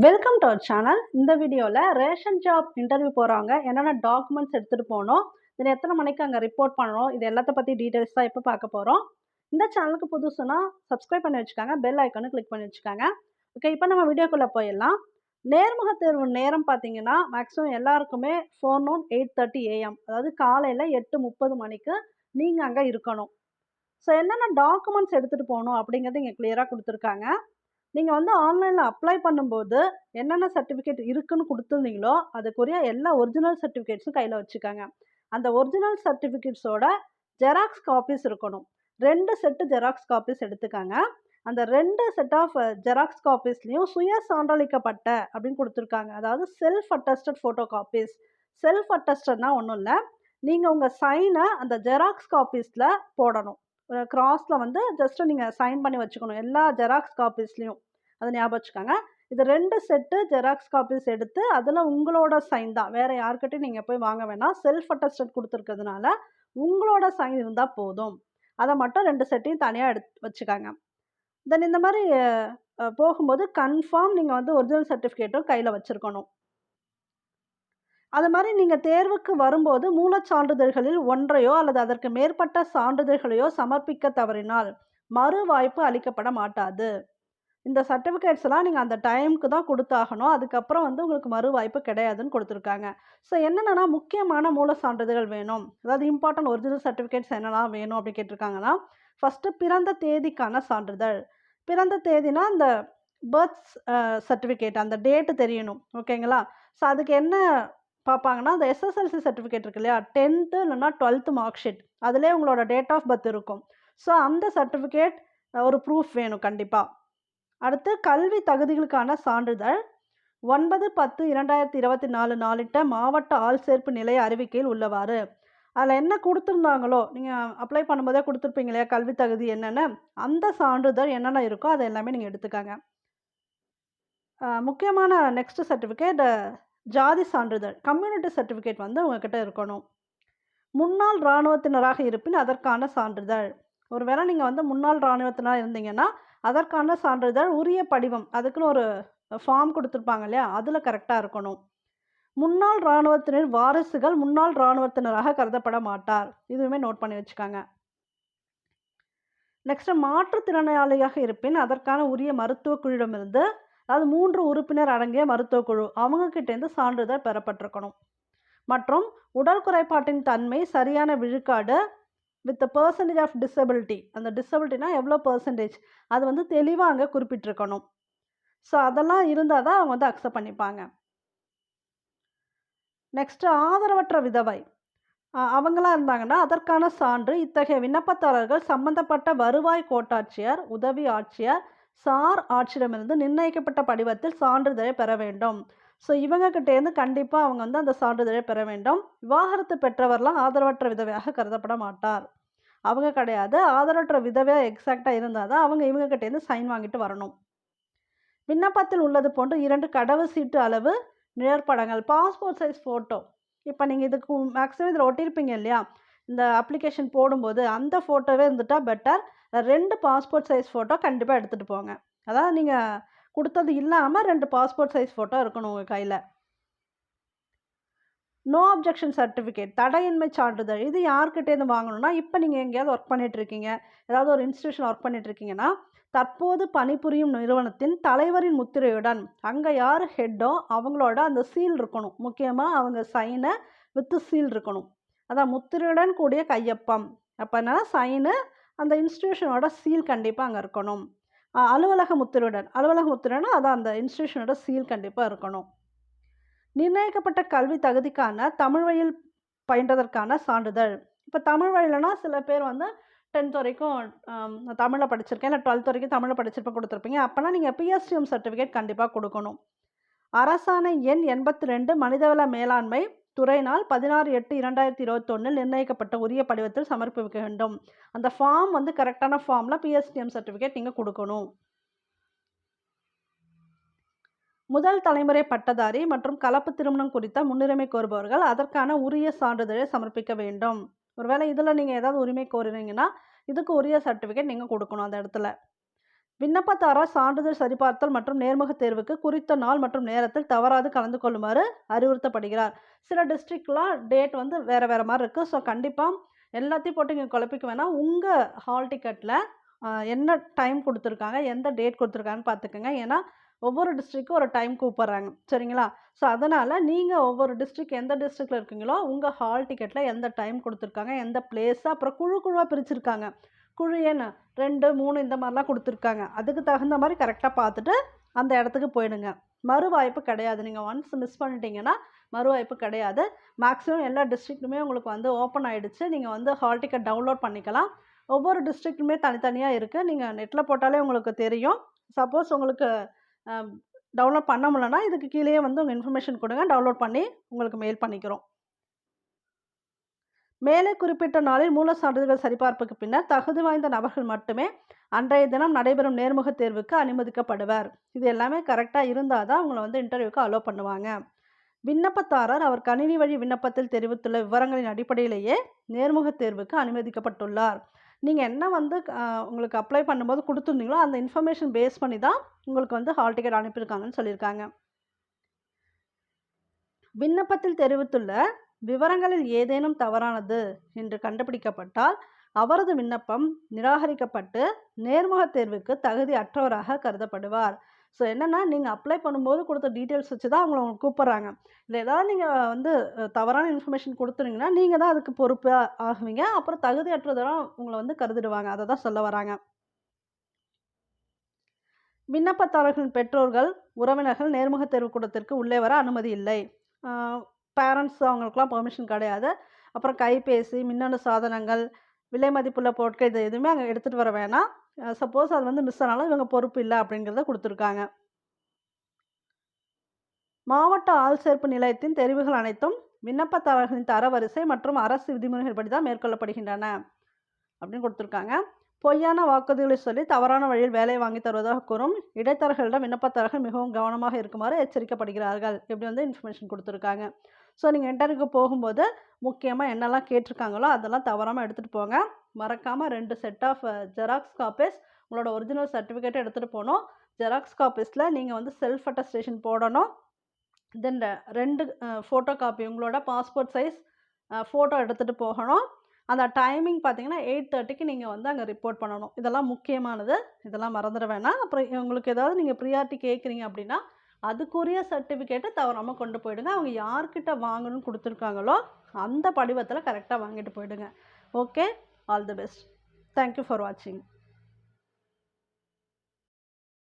Welcome to our channel. இந்த வீடியோவில் ration job interview போகிறவங்க என்னென்ன டாக்குமெண்ட்ஸ் எடுத்துகிட்டு போகணும், இதில் எத்தனை மணிக்கு அங்கே ரிப்போர்ட் பண்ணணும், இது எல்லாத்த பற்றி டீட்டெயில்ஸ் தான் இப்போ பார்க்க போகிறோம். இந்த சேனலுக்கு புதுசுனா சப்ஸ்கிரைப் பண்ணி வச்சுக்காங்க, பெல் ஐக்கானு கிளிக் பண்ணி வச்சுக்காங்க. ஓகே, இப்போ நம்ம வீடியோக்குள்ளே போயிடலாம். நேர்முக தேர்வு நேரம் பார்த்தீங்கன்னா மேக்ஸிமம் எல்லாருக்குமே ஃபோர்நூன் 8:30 AM, அதாவது காலையில் 8:30 மணிக்கு நீங்கள் அங்கே இருக்கணும். ஸோ என்னென்ன டாக்குமெண்ட்ஸ் எடுத்துகிட்டு போகணும் அப்படிங்கிறது இங்கே கிளியராக கொடுத்துருக்காங்க. நீங்க வந்து ஆன்லைன்ல அப்ளை பண்ணும்போது என்னென்ன சர்டிஃபிகேட் இருக்குன்னு குடுத்துருந்தீங்களோ, அதுக்குரிய எல்லா ஒரிஜினல் சர்டிஃபிகேட்ஸும் கையில வச்சுக்கங்க. அந்த ஒரிஜினல் சர்டிஃபிகேட்ஸோட ஜெராக்ஸ் காப்பீஸ் இருக்கணும். 2 செட்டு ஜெராக்ஸ் காப்பீஸ் எடுத்துக்கங்க. அந்த 2 செட் ஆஃப் ஜெராக்ஸ் காப்பீஸ்லயும் சுய சான்றளிக்கப்பட்ட அப்படின்னு குடுத்துருக்காங்க. அதாவது self attested photo copies. Self அட்டஸ்டட்னா ஒண்ணும் இல்ல. நீங்க உங்க சைன அந்த ஜெராக்ஸ் காப்பீஸ்ல போடணும். கிராஸ்ல வந்து ஜஸ்ட் நீங்க சைன் பண்ணி வச்சுக்கணும். எல்லா ஜெராக்ஸ் காப்பீஸ்லயும். அத ஞாபகம் வச்சுக்கங்க. இது 2 செட்டு ஜெராக்ஸ் காப்பீஸ் எடுத்து, அதில உங்களோட சைன் தான். வேற யார்கிட்டயும் நீங்க போய் வாங்க வேணாம். செல்ஃப் அட்டஸ்டட் குடுத்துருக்கிறதுனால, உங்களோட சைன் இருந்தா போதும். அத மட்டும் 2 செட்டையும் தனியா எடுத்து வச்சுக்கங்க. தென் இந்த மாரி போகும்போது கன்ஃபார்ம் நீங்க வந்து ஒரிஜினல் சர்டிஃபிகேட்டும் கையில வச்சிருக்கணும். அது மாரி நீங்க தேர்வுக்கு வரும்போது மூலச் சான்றிதழ்களில் ஒன்றையோ அல்லது அதற்கு மேற்பட்ட சான்றிதழ்களையோ சமர்ப்பிக்க தவறினால், மறு வாய்ப்பு அளிக்கப்பட மாட்டாது. இந்த சர்டிஃபிகேட்ஸ்லாம் நீங்க அந்த டைம்க்கு தான் குடுத்தாகணும். அதுக்கப்புறம் வந்து உங்களுக்கு மறு வாய்ப்பு கிடையாதுன்னு குடுத்துருக்காங்க. ஸோ என்னென்னனா முக்கியமான மூல சான்றிதழ்கள் வேணும். அதாவது இம்பார்ட்டன்ட் ஒரிஜினல் சர்டிஃபிகேட்ஸ் என்னலாம் வேணும் அப்படி கேட்டிருக்காங்கன்னா, ஃபர்ஸ்ட்டு பிறந்த தேதிக்கான சான்றிதழ். பிறந்த தேதினா இந்த பர்த் சர்டிஃபிகேட் அந்த டேட் தெரியணும். ஓகேங்களா? ஸோ அதுக்கு என்ன பார்ப்பாங்கன்னா, அந்த எஸ்எஸ்எல்சி சர்டிஃபிகேட் இருக்கு இல்லையா? 10th இல்லன்னா 12th மார்க் ஷீட். அதிலேயே உங்களோட டேட் ஆஃப் பர்த் இருக்கும். ஸோ அந்த சர்டிஃபிகேட் ஒரு ப்ரூஃப் வேணும் கண்டிப்பா. அடுத்து கல்வி தகுதிகளுக்கான சான்றிதழ் 9/10/2024 நாளிட்ட மாவட்ட ஆள் சேர்ப்பு நிலைய அறிவிக்கையில் உள்ளவாறு. அதில் என்ன கொடுத்துருந்தாங்களோ, நீங்கள் அப்ளை பண்ணும்போதே கொடுத்துருப்பீங்க இல்லையா கல்வி தகுதி என்னென்னு, அந்த சான்றிதழ் என்னென்ன இருக்கோ அதை எல்லாமே நீங்கள் எடுத்துக்காங்க. முக்கியமான நெக்ஸ்ட் சர்டிஃபிகேட் ஜாதி சான்றிதழ், கம்யூனிட்டி சர்டிஃபிகேட் வந்து உங்ககிட்ட இருக்கணும். முன்னாள் இராணுவத்தினராக இருப்பின் அதற்கான சான்றிதழ். ஒருவேளை நீங்கள் வந்து முன்னாள் இராணுவத்தினராக இருந்தீங்கன்னா அதற்கான சான்றிதழ் உரிய படிவம், அதுக்குன்னு ஒரு ஃபார்ம் கொடுத்துருப்பாங்க இல்லையா, அதில் கரெக்டாக இருக்கணும். முன்னாள் இராணுவத்தினர் வாரிசுகள் முன்னாள் இராணுவத்தினராக கருதப்பட மாட்டார். இதுவுமே நோட் பண்ணி வச்சுக்காங்க. நெக்ஸ்ட் மாற்றுத்திறனாளியாக இருப்பின் அதற்கான உரிய மருத்துவ குழுவிடமிருந்து, அதாவது 3 உறுப்பினர் அடங்கிய மருத்துவ குழு அவங்க கிட்டேருந்து சான்றிதழ் பெறப்பட்டிருக்கணும். மற்றும் உடல் குறைபாட்டின் தன்மை சரியான விழுக்காடு வித் பெர்சன்டேஜ் ஆஃப் டிசபிலிட்டி, அந்த டிசபிலிட்டினா எவ்வளோ பெர்சன்டேஜ் அது வந்து தெளிவாக அங்கே குறிப்பிட்டிருக்கணும். ஸோ அதெல்லாம் இருந்தால் தான் அவங்க வந்து அக்செப்ட் பண்ணிப்பாங்க. நெக்ஸ்ட்டு ஆதரவற்ற விதவை அவங்களாம் இருந்தாங்கன்னா அதற்கான சான்று இத்தகைய விண்ணப்பதாரர்கள் சம்பந்தப்பட்ட வருவாய் கோட்டாட்சியர், உதவி ஆட்சியர், சார் ஆட்சியிடமிருந்து நிர்ணயிக்கப்பட்ட படிவத்தில் சான்றிதழை பெற வேண்டும். ஸோ இவங்ககிட்டேருந்து கண்டிப்பாக அவங்க வந்து அந்த சான்றிதழை பெற வேண்டும். விவாகரத்து பெற்றவர்லாம் ஆதரவற்ற விதவையாக கருதப்பட மாட்டார். அவங்க கிடையாது. ஆதரவற்ற விதவையாக எக்ஸாக்டாக இருந்தால் தான் அவங்க இவங்ககிட்டேருந்து சைன் வாங்கிட்டு வரணும். விண்ணப்பத்தில் உள்ளது போன்று 2 கடவு சீட்டு அளவு நிழற்படங்கள், பாஸ்போர்ட் சைஸ் ஃபோட்டோ. இப்போ நீங்கள் இதுக்கு மேக்ஸிமம் இதில் ஒட்டியிருப்பீங்க இல்லையா, இந்த அப்ளிகேஷன் போடும்போது அந்த ஃபோட்டோவே இருந்துட்டால் பெட்டர். 2 பாஸ்போர்ட் சைஸ் ஃபோட்டோ கண்டிப்பாக எடுத்துகிட்டு போங்க. அதாவது நீங்கள் கொடுத்தது இல்லாமல் 2 பாஸ்போர்ட் சைஸ் ஃபோட்டோ இருக்கணும் உங்கள் கையில். நோ அப்ஜெக்ஷன் சர்டிஃபிகேட், தடையின்மை சான்றிதழ். இது யார்கிட்டேருந்து வாங்கணும்னா, இப்போ நீங்கள் எங்கேயாவது ஒர்க் பண்ணிகிட்ருக்கீங்க, ஏதாவது ஒரு இன்ஸ்டியூஷன் ஒர்க் பண்ணிகிட்ருக்கீங்கன்னா, தற்போது பணிபுரியும் நிறுவனத்தின் தலைவரின் முத்திரையுடன் அங்கே யார் ஹெட்டோ அவங்களோட அந்த சீல் இருக்கணும். முக்கியமாக அவங்க சைனை வித் சீல் இருக்கணும். அதான் முத்திரையுடன் கூடிய கையொப்பம். அப்போ என்னன்னா சைனு, அந்த இன்ஸ்டியூஷனோட சீல் கண்டிப்பாக அங்கே இருக்கணும். அலுவலக முத்திரையுடன், அலுவலக முத்திரைன்னா அதான் அந்த இன்ஸ்டியூஷனோட சீல் கண்டிப்பாக இருக்கணும். நிர்ணயிக்கப்பட்ட கல்வி தகுதிக்கான தமிழ் வழியில் பயின்றதற்கான சான்றிதழ். இப்போ தமிழ் வழியிலனா சில பேர் வந்து 10th வரைக்கும் தமிழில் படிச்சிருக்கேன், இல்லை 12th வரைக்கும் தமிழில் படிச்சிருப்பேன் கொடுத்துருப்பீங்க. அப்போனா நீங்கள் பிஎஸ்டிஎம் சர்டிஃபிகேட் கண்டிப்பாக கொடுக்கணும். அரசாணை எண் 82 மனிதவள மேலாண்மை துறையினால் 16/8/2021 நிர்ணயிக்கப்பட்ட உரிய படிவத்தில் சமர்ப்பிக்க வேண்டும். அந்த ஃபார்ம் வந்து கரெக்டான ஃபார்மில் பிஎஸ்டிஎம் சர்டிஃபிகேட் நீங்கள் கொடுக்கணும். முதல் தலைமுறை பட்டதாரி மற்றும் கலப்பு திருமணம் குறித்த முன்னுரிமை கோருபவர்கள் அதற்கான உரிய சான்றிதழை சமர்ப்பிக்க வேண்டும். ஒருவேளை இதில் நீங்கள் ஏதாவது உரிமை கோருறீங்கன்னா இதுக்கு உரிய சர்டிஃபிகேட் நீங்கள் கொடுக்கணும் அந்த இடத்துல. விண்ணப்பதாரர் சான்றிதழ் சரிபார்த்தல் மற்றும் நேர்முக தேர்வுக்கு குறித்த நாள் மற்றும் நேரத்தில் தவறாது கலந்து கொள்ளுமாறு அறிவுறுத்தப்படுகிறார். சில டிஸ்ட்ரிக்ட்லாம் டேட் வந்து வேறு வேறு மாதிரி இருக்குது. ஸோ கண்டிப்பாக எல்லாத்தையும் போட்டு இங்கே குழப்பிக்க வேணாம். உங்கள் ஹால் டிக்கெட்டில் என்ன டைம் கொடுத்துருக்காங்க, எந்த டேட் கொடுத்துருக்காங்கன்னு பார்த்துக்கோங்க. ஏன்னா ஒவ்வொரு டிஸ்ட்ரிக்ட்க்கும் ஒரு டைம் கூப்பிட்றாங்க, சரிங்களா? ஸோ அதனால் நீங்கள் ஒவ்வொரு டிஸ்ட்ரிக்ட் எந்த டிஸ்ட்ரிக்டில் இருக்கீங்களோ உங்கள் ஹால் டிக்கெட்டில் எந்த டைம் கொடுத்துருக்காங்க, எந்த பிளேஸு, அப்புறம் குழுவாக பிரிச்சுருக்காங்க. குழு எண் 2, 3 இந்த மாதிரிலாம் கொடுத்துருக்காங்க. அதுக்கு தகுந்த மாதிரி கரெக்டாக பார்த்துட்டு அந்த இடத்துக்கு போயிடுங்க. மறுவாய்ப்பு கிடையாது. நீங்கள் ஒன்ஸ் மிஸ் பண்ணிட்டீங்கன்னா மறுவாய்ப்பு கிடையாது. மேக்ஸிமம் எல்லா டிஸ்ட்ரிக்ட்டுமே உங்களுக்கு வந்து ஓப்பன் ஆகிடுச்சு. நீங்கள் வந்து ஹால் டிக்கெட் டவுன்லோட் பண்ணிக்கலாம். ஒவ்வொரு டிஸ்ட்ரிக்ட்டுமே தனித்தனியாக இருக்குது. நீங்கள் நெட்டில் போட்டாலே உங்களுக்கு தெரியும். சப்போஸ் உங்களுக்கு டவுன்லோட் பண்ண முடியலன்னா இதுக்கு கீழேயே வந்து உங்கள் இன்ஃபர்மேஷன் கொடுங்க. டவுன்லோட் பண்ணி உங்களுக்கு மெயில் பண்ணிக்கிறோம். மேலே குறிப்பிட்ட நாளில் மூல சான்றிதழ்கள் சரிபார்ப்புக்கு பின்னர் தகுதி வாய்ந்த நபர்கள் மட்டுமே அன்றைய தினம் நடைபெறும் நேர்முக தேர்வுக்கு அனுமதிக்கப்படுவர். இது எல்லாமே கரெக்டாக இருந்தால் தான் உங்களை வந்து இன்டர்வியூக்கு அலோவ் பண்ணுவாங்க. விண்ணப்பதாரர் அவர் கணினி வழி விண்ணப்பத்தில் தெரிவித்துள்ள விவரங்களின் அடிப்படையிலேயே நேர்முக தேர்வுக்கு அனுமதிக்கப்பட்டுள்ளார். நீங்கள் என்ன வந்து உங்களுக்கு அப்ளை பண்ணும்போது கொடுத்துருந்தீங்களோ அந்த இன்ஃபர்மேஷன் பேஸ் பண்ணி தான் உங்களுக்கு வந்து ஹால் டிக்கெட் அனுப்பியிருக்காங்கன்னு சொல்லியிருக்காங்க. விண்ணப்பத்தில் தெரிவித்துள்ள விவரங்களில் ஏதேனும் தவறானது என்று கண்டுபிடிக்கப்பட்டால் அவரது விண்ணப்பம் நிராகரிக்கப்பட்டு நேர்முக தேர்வுக்கு தகுதி அற்றவராக கருதப்படுவார். ஸோ என்னென்னா, நீங்கள் அப்ளை பண்ணும்போது கொடுத்த டீட்டெயில்ஸ் வச்சு தான் அவங்கள கூப்பிட்றாங்க. இல்லை ஏதாவது நீங்கள் வந்து தவறான இன்ஃபர்மேஷன் கொடுத்துருங்கன்னா நீங்கள் தான் அதுக்கு பொறுப்பாக ஆகுவீங்க. அப்புறம் தகுதி அற்றதெல்லாம் உங்களை வந்து கருதிடுவாங்க. அதை தான் சொல்ல வராங்க. விண்ணப்பதாரர்களின் பெற்றோர்கள், உறவினர்கள் நேர்முக தேர்வு கூடத்திற்கு உள்ளே வர அனுமதி இல்லை. பேரண்ட்ஸ் அவங்களுக்குலாம் பெர்மிஷன் கிடையாது. அப்புறம் கைபேசி, மின்னணு சாதனங்கள், விலை மதிப்புள்ள பொருட்கள் இது எதுவுமே அங்கே எடுத்துகிட்டு வர வேணாம். சப்போஸ் அது வந்து மிஸ் ஆனாலும் இவங்க பொறுப்பு இல்லை அப்படிங்கிறத கொடுத்துருக்காங்க. மாவட்ட ஆள் சேர்ப்பு நிலையத்தின் தெரிவுகள் அனைத்தும் விண்ணப்பதாரர்களின் தரவரிசை மற்றும் அரசு விதிமுறைகள் படி தான் மேற்கொள்ளப்படுகின்றன அப்படின்னு கொடுத்துருக்காங்க. பொய்யான வாக்குறுதிகளை சொல்லி தவறான வழியில் வேலை வாங்கி தருவதாக கூறும் இடைத்தரகர்களிடம் விண்ணப்பதாரர்கள் மிகவும் கவனமாக இருக்குமாறு எச்சரிக்கப்படுகிறார்கள். இப்படி வந்து இன்ஃபர்மேஷன் கொடுத்துருக்காங்க. ஸோ நீங்கள் இன்டர்வியூக்கு போகும்போது முக்கியமாக என்னெல்லாம் கேட்டிருக்காங்களோ அதெல்லாம் தவறாமல் எடுத்துகிட்டு போங்க. மறக்காமல் 2 செட் ஆஃப் ஜெராக்ஸ் காப்பீஸ், உங்களோட ஒரிஜினல் சர்டிஃபிகேட்டை எடுத்துகிட்டு போகணும். ஜெராக்ஸ் காப்பீஸில் நீங்கள் வந்து செல்ஃப் அட்டஸ்டேஷன் போடணும். தென் 2 ஃபோட்டோ காப்பி, உங்களோட பாஸ்போர்ட் சைஸ் ஃபோட்டோ எடுத்துகிட்டு போகணும். அந்த டைமிங் பார்த்தீங்கன்னா 8:30க்கு நீங்கள் வந்து அங்கே ரிப்போர்ட் பண்ணணும். இதெல்லாம் முக்கியமானது. இதெல்லாம் மறந்துட வேணாம். அப்புறம் உங்களுக்கு ஏதாவது நீங்கள் ப்ரியாரிட்டி கேட்குறீங்க அப்படின்னா அதுக்குரிய சர்டிஃபிகேட்டை தவறாமல் கொண்டு போயிடுங்க. அவங்க யார்கிட்ட வாங்கணும்னு கொடுத்துருக்காங்களோ அந்த படிவத்தில் கரெக்டாக வாங்கிட்டு போயிடுங்க. Okay, all the best. Thank you for வாட்சிங்.